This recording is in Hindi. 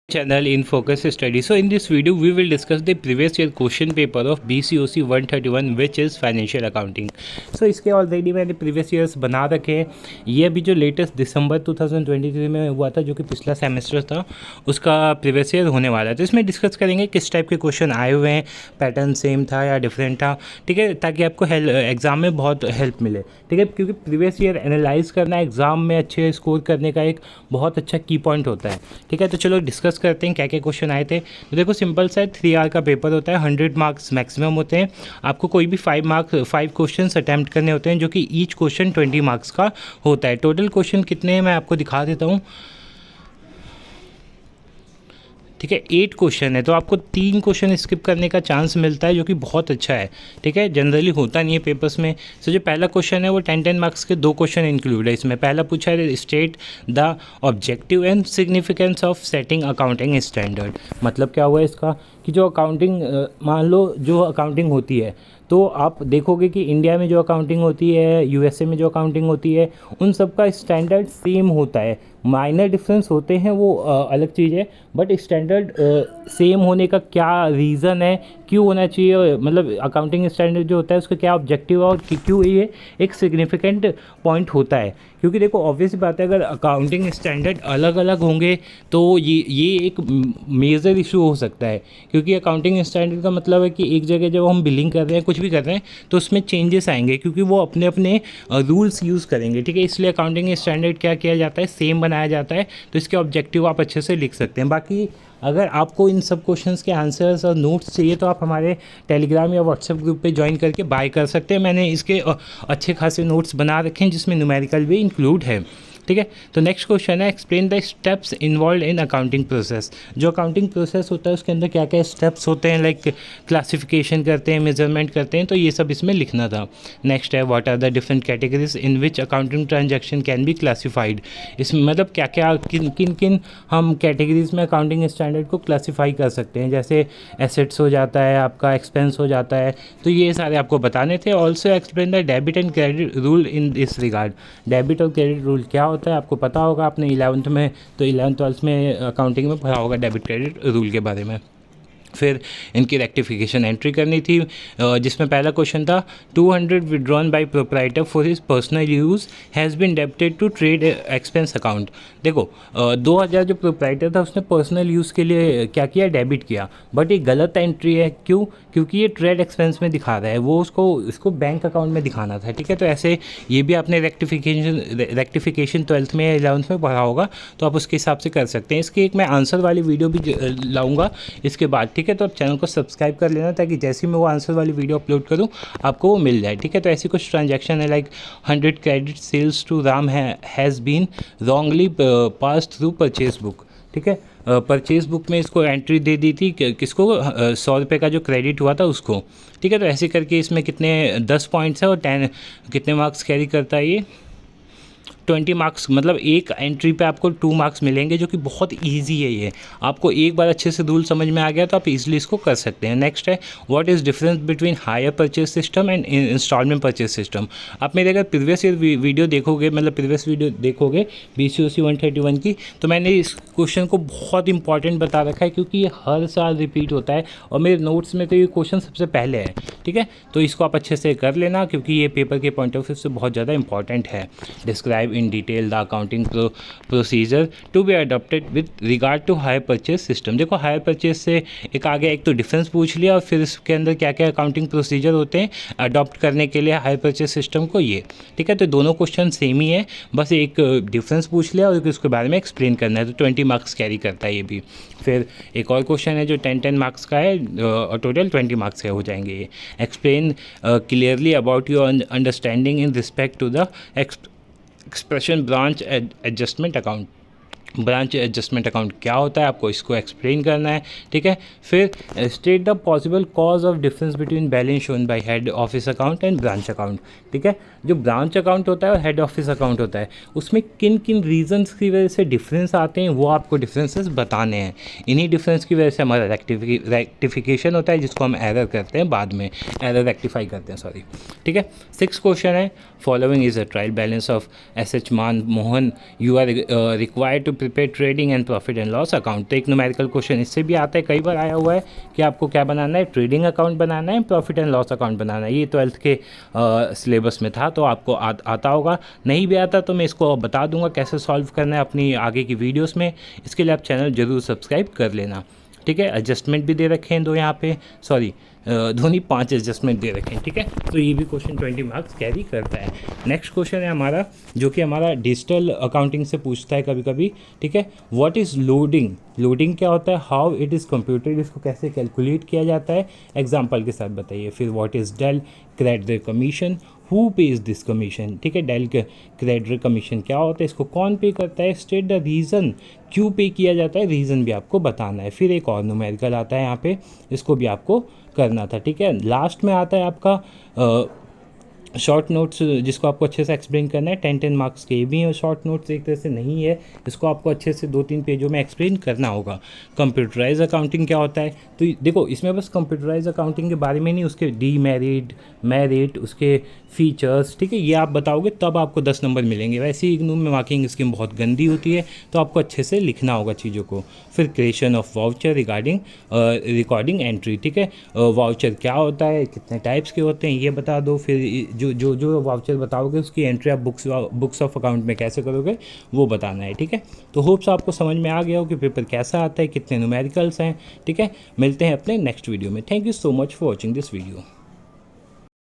Channel in focus study. So in this video we will discuss the previous year question paper of BCOC 131 which is financial accounting. So इसके ऑलरेडी मैंने प्रीवियस ईयर्स बना रखे हैं. ये अभी जो लेटेस्ट दिसंबर 2023 में हुआ था जो कि पिछला सेमेस्टर था उसका प्रीवियस ईयर होने वाला है. तो इसमें डिस्कस करेंगे किस टाइप के क्वेश्चन आए हुए हैं, पैटर्न सेम था या डिफरेंट था, ठीक है, ताकि आपको एग्ज़ाम में बहुत हेल्प मिले, ठीक है, क्योंकि प्रीवियस ईयर एनालाइज करना एग्ज़ाम में अच्छे स्कोर करने का एक बहुत अच्छा की पॉइंट होता है, ठीक है. तो चलो डिस्कस करते हैं क्या क्या क्वेश्चन आए थे. तो देखो सिंपल सा 3 आवर का पेपर होता है, 100 मार्क्स मैक्सिमम होते हैं. आपको कोई भी 5 क्वेश्चन अटैम्प्ट करने होते हैं जो कि ईच क्वेश्चन 20 मार्क्स का होता है. टोटल क्वेश्चन कितने हैं मैं आपको दिखा देता हूँ, ठीक है. 8 क्वेश्चन है तो आपको 3 क्वेश्चन स्किप करने का चांस मिलता है जो कि बहुत अच्छा है, ठीक है, जनरली होता नहीं है पेपर्स में. सो जो पहला क्वेश्चन है वो 10 मार्क्स के 2 क्वेश्चन इंक्लूड है इसमें. पहला पूछा है state the objective and significance of setting accounting standard. मतलब क्या हुआ इसका कि जो अकाउंटिंग, मान लो जो अकाउंटिंग होती है तो आप देखोगे कि इंडिया में जो अकाउंटिंग होती है, यूएसए में जो अकाउंटिंग होती है, उन सब का स्टैंडर्ड सेम होता है. माइनर डिफरेंस होते हैं वो अलग चीज़ है, बट स्टैंडर्ड सेम होने का क्या रीज़न है, क्यों होना चाहिए, मतलब अकाउंटिंग स्टैंडर्ड जो होता है उसका क्या ऑब्जेक्टिव है और क्यों ये एक सिग्निफिकेंट पॉइंट होता है. क्योंकि देखो ऑब्वियस बात है अगर अकाउंटिंग स्टैंडर्ड अलग अलग होंगे तो ये एक मेजर इशू हो सकता है. क्योंकि अकाउंटिंग स्टैंडर्ड का मतलब है कि एक जगह जब हम बिलिंग कर रहे हैं, कुछ भी कर रहे हैं, तो उसमें चेंजेस आएंगे क्योंकि वो अपने अपने रूल्स यूज़ करेंगे, ठीक है. इसलिए अकाउंटिंग स्टैंडर्ड क्या किया जाता है, सेम बनाया जाता है. तो इसके ऑब्जेक्टिव आप अच्छे से लिख सकते हैं. बाकी अगर आपको इन सब क्वेश्चंस के आंसर्स और नोट्स चाहिए तो आप हमारे टेलीग्राम या व्हाट्सएप ग्रुप पे ज्वाइन करके बाय कर सकते हैं. मैंने इसके अच्छे खासे नोट्स बना रखे हैं जिसमें न्यूमेरिकल भी इंक्लूड है, ठीक है. तो नेक्स्ट क्वेश्चन है explain the steps involve in accounting process. जो अकाउंटिंग प्रोसेस होता है उसके अंदर क्या क्या स्टेप्स होते हैं, लाइक क्लासिफिकेशन करते हैं, मेजरमेंट करते हैं, तो ये सब इसमें लिखना था. नेक्स्ट है what are the different categories in which accounting transaction can be classified. इसमें मतलब क्या क्या किन किन हम कैटेगरीज में अकाउंटिंग स्टैंडर्ड को क्लासीफाई कर सकते हैं. जैसे एसेट्स हो जाता है, आपका एक्सपेंस हो जाता है, तो ये सारे आपको बताने थे. Also explain the debit and credit rule in this regard. Debit और क्रेडिट रूल क्या होता है आपको पता होगा, आपने 11th में तो 11th-12th में अकाउंटिंग में पढ़ा होगा डेबिट क्रेडिट रूल के बारे में. फिर इनकी रेक्टिफिकेशन एंट्री करनी थी जिसमें पहला क्वेश्चन था 200 withdrawn by proprietor for his personal use has been debited to trade expense account. देखो 2000 जो प्रोप्राइटर था उसने पर्सनल यूज़ के लिए क्या किया, डेबिट किया, बट ये गलत एंट्री है. क्यों? क्योंकि ये ट्रेड एक्सपेंस में दिखा रहा है, वो इसको बैंक अकाउंट में दिखाना था, ठीक है. तो ऐसे ये भी आपने रेक्टिफिकेशन 12th में या 11th में पढ़ा होगा तो आप उसके हिसाब से कर सकते हैं. इसकी एक मैं आंसर वाली वीडियो भी लाऊंगा इसके बाद, ठीक है. तो आप चैनल को सब्सक्राइब कर लेना ताकि जैसे ही मैं वो आंसर वाली वीडियो अपलोड करूं आपको वो मिल जाए, ठीक है. तो ऐसी कुछ ट्रांजैक्शन है like 100 credit sales to Ram has been wrongly pass through purchase book, ठीक है. परचेज बुक में इसको एंट्री दे दी थी किसको, 100 रुपये का जो क्रेडिट हुआ था उसको, ठीक है. तो ऐसे करके इसमें कितने 10 पॉइंट्स है और 10 कितने मार्क्स कैरी करता है ये 20 मार्क्स. मतलब एक एंट्री पे आपको 2 मार्क्स मिलेंगे जो कि बहुत इजी है. ये आपको एक बार अच्छे से रूल समझ में आ गया तो आप इजीली इसको कर सकते हैं. नेक्स्ट है what is difference between hire purchase system and instalment purchase system. आप मेरे अगर प्रीवियस वीडियो देखोगे, मतलब प्रीवियस वीडियो देखोगे BCOC 131 की, तो मैंने इस क्वेश्चन को बहुत इंपॉर्टेंट बता रखा है क्योंकि ये हर साल रिपीट होता है और मेरे नोट्स में तो ये क्वेश्चन सबसे पहले है, ठीक है. तो इसको आप अच्छे से कर लेना क्योंकि ये पेपर के पॉइंट ऑफ व्यू से बहुत ज़्यादा इंपॉर्टेंट है. Describe in detail the accounting procedure to be adopted with regard to hire purchase system. देखो हायर परचेज से एक आगे एक तो डिफरेंस पूछ लिया और फिर इसके अंदर क्या क्या अकाउंटिंग प्रोसीजर होते हैं अडॉप्ट करने के लिए हायर परचेज सिस्टम को, ये ठीक है. तो दोनों क्वेश्चन सेम ही है, बस एक डिफरेंस पूछ लिया और उसके बारे में एक्सप्लेन करना है. तो 20 मार्क्स कैरी करता है ये भी. फिर एक और क्वेश्चन है जो 10 मार्क्स का है और टोटल 20 मार्क्स के हो जाएंगे ये. Explain clearly about your understanding in respect to the expression branch adjustment account. Branch adjustment account क्या होता है आपको इसको एक्सप्लेन करना है, ठीक है. फिर state the possible cause of difference between balance shown by head office account and branch account, ठीक है. जो ब्रांच अकाउंट होता है और हेड ऑफिस अकाउंट होता है उसमें किन किन रीजंस की वजह से डिफरेंस आते हैं वो आपको डिफरेंसेस बताने हैं. इन्हीं डिफरेंस की वजह से हमारा रेक्टिफिकेशन होता है जिसको हम एरर करते हैं बाद में, एरर रेक्टिफाई करते हैं, सॉरी, ठीक है. 6 क्वेश्चन है following is a trial balance of SH Man Mohan, you are required to prepare trading and profit and loss account. तो एक न्यूमेरिकल क्वेश्चन इससे भी आता है, कई बार आया हुआ है कि आपको क्या बनाना है, ट्रेडिंग अकाउंट बनाना है, प्रॉफिट एंड लॉस अकाउंट बनाना है। ये 12th के सिलेबस में था, तो आपको आता होगा। नहीं भी आता तो मैं इसको बता दूंगा कैसे सॉल्व करना है अपनी आगे की वीडियोस में। इसके लिए आप चैनल ज़रूर सब्सक्राइब कर लेना, ठीक है। एडजस्टमेंट भी दे रखे हैं दो यहाँ पे, सॉरी दो नहीं 5 एडजस्टमेंट दे रखे हैं, ठीक है। तो ये भी क्वेश्चन 20 मार्क्स कैरी करता है। नेक्स्ट क्वेश्चन है हमारा, जो कि हमारा डिजिटल अकाउंटिंग से पूछता है कभी कभी, ठीक है। व्हाट इज़ लोडिंग, लोडिंग क्या होता है, हाउ इट इज़ कंप्यूटेड, इसको कैसे कैलकुलेट किया जाता है, एग्जाम्पल के साथ बताइए। फिर what is del credere commission, who pays this commission, ठीक है। डेल क्रेडिट कमीशन क्या होता है, इसको कौन पे करता है, स्टेट द रीज़न, क्यों पे किया जाता है, रीज़न भी आपको बताना है। फिर एक और न्यूमेरिकल आता है यहाँ पे, इसको भी आपको करना था, ठीक है। लास्ट में आता है आपका शॉर्ट नोट्स, जिसको आपको अच्छे से एक्सप्लेन करना है। 10 मार्क्स के भी हैं शॉर्ट नोट्स, एक तरह से नहीं है, इसको आपको अच्छे से 2-3 पेजों में एक्सप्लेन करना होगा। कंप्यूटराइज अकाउंटिंग क्या होता है, तो देखो इसमें बस कंप्यूटराइज अकाउंटिंग के बारे में नहीं, उसके डीमेरिट, मेरिट, उसके फीचर्स, ठीक है, ये आप बताओगे तब आपको 10 नंबर मिलेंगे। वैसे ही इग्नू में मार्किंग स्कीम बहुत गंदी होती है, तो आपको अच्छे से लिखना होगा चीज़ों को। फिर creation of voucher recording entry, ठीक है। वाउचर क्या होता है, कितने टाइप्स के होते हैं, ये बता दो। फिर जो वाउचर बताओगे उसकी एंट्री आप बुक्स ऑफ अकाउंट में कैसे करोगे, वो बताना है, ठीक है। तो होप्स आपको समझ में आ गया हो कि पेपर कैसा आता है, कितने न्यूमेरिकल्स हैं, ठीक है। मिलते हैं अपने नेक्स्ट वीडियो में। Thank you so much for watching this video.